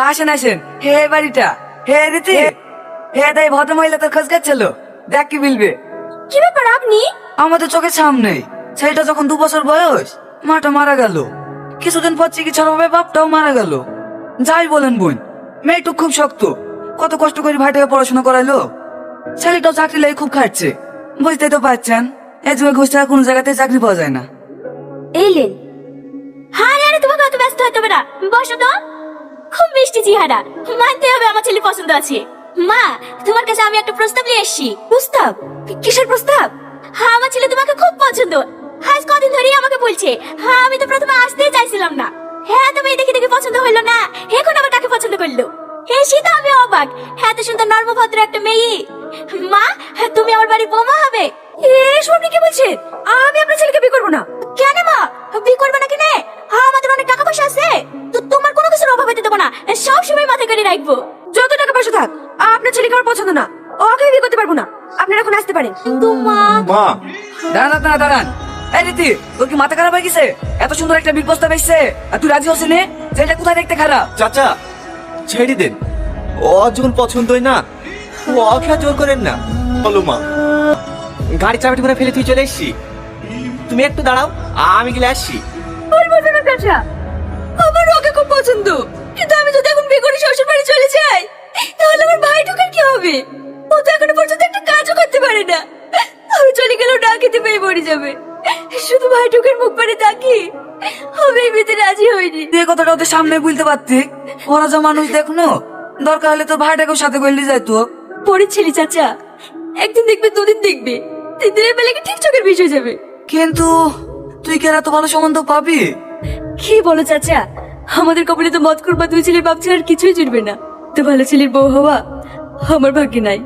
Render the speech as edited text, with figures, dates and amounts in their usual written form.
আসেন আসেন, হে বাড়িটা, হে রীতি, হে তাই ভদ্র মহিলা তোর খোঁজ কাচ্ছিল, দেখ কি বলবে। কি ব্যাপার আপনি? আমাদের চোখের সামনে ছেলেটা যখন 2 বছর বয়স মাটা মারা গেল, কিছুদিন পর চিকিৎসার অভাবে বাপটাও মারা গেল। যাই বলেন বোন, মেয়েটু খুব শক্ত, কত কষ্ট করে ভাইটাকে পড়াশোনা করাইলো, ছেলেটাও চাকরি লেগে খুব খাটছে। বুঝতেই তো পারছেন, এই যুগে ঘুষ ছাড়া কোনো জায়গাতে চাকরি পাওয়া যায় না। এলেন? হ্যাঁ আরে তোমাকে অত ব্যস্ত হতে হবে না, বসো তো। খুব মিষ্টি চেহারা, মানতে হবে আমার ছেলে পছন্দ আছে। মা, তোমার কাছে আমি একটা প্রস্তাব নিয়ে এসেছি। প্রস্তাব? কিসের প্রস্তাব? হ্যাঁ, আমার ছেলে তোমাকে খুব পছন্দ। আজ কদিন ধরেই আমাকে বলছে। হ্যাঁ, আমি তো প্রথমে আসতেই চাইছিলাম না। হ্যাঁ, তুমি দেখে দেখে পছন্দ হইলো না, এখন আবার কাকে পছন্দ করলো? হ্যাঁ, সেটা আমি অবাক। হ্যাঁ, তো সুন্দর নর্মভদ্র একটা মেয়ে। মা, তুমি আমার বাড়ির বৌমা হবে। এসব আপনি কি বলছেন? আমি আপনার ছেলেকে বিয়ে করবো না। কেন মা, বিয়ে করবে না কেন? আমাদের অনেক টাকা পয়সা আছে, তো তোমার কোনো কিছুর অভাব হতে দেবো না, সব সময় মাথায় করে রাখবো। যত টাকা পয়সা থাক, আপনার ছেলেকে আমার পছন্দ না, ওকে বিয়ে করতে পারবো না। আপনারা এখন আসতে পারেন। তো মা, দাঁড়ান আপনারা দাঁড়ান। এই রীতি, তোর কি মাথা খারাপ হয়ে গেছে? এত সুন্দর একটা বিল প্রস্তাব এসছে আর তুই রাজি হচ্ছিস না? ছেলেটা কোথায় দেখতে খারাপ? চাচা ছেড়ে দেন, ও যখন পছন্দই না ওকে আর জোর করেন না। বলো মা, গাড়ি চাবিটা করে ফেলে তুই চলে এসছি, তুমি একটু দাঁড়াও, আমি গেলে আসছি। বলবো না কাঁচা, আমার ওকে খুব পছন্দ, কিন্তু আমি যদি এখন বিয়ে করে শ্বশুর বাড়ি চলে যাই, তাহলে আমার ভাই ঢোকার কি হবে? ও তো এখনো পর্যন্ত একটা কাজও করতে পারে না। আমি চলে গেলেও না খেতে পেয়ে মরে যাবে। শুধু ভাই ঢোকার মুখ পারে তাকি আমি এই বিয়েতে রাজি হইনি। তুই এই কথাটা ওদের সামনে বলতে পারতি, ওরা যা মানুষ দেখনো, দরকার হলে তো ভাইটাকেও সাথে করে নিয়ে যাইতো। পরের ছেলে চাচা, একদিন দেখবে, দুদিন দেখবে, 3 দিনের বেলাকে ঠিক চোখের বিষ হয়ে যাবে। কিন্তু তুই কি আর এত ভালো সম্বন্ধ পাবি? কি বলো চাচা, আমাদের কপালে তো মত করবা 2 ছেলের বাপ ছাড়া আর কিছুই জুটবে না। তো ভালো ছেলের বউ হওয়া আমার ভাগ্যে নাই।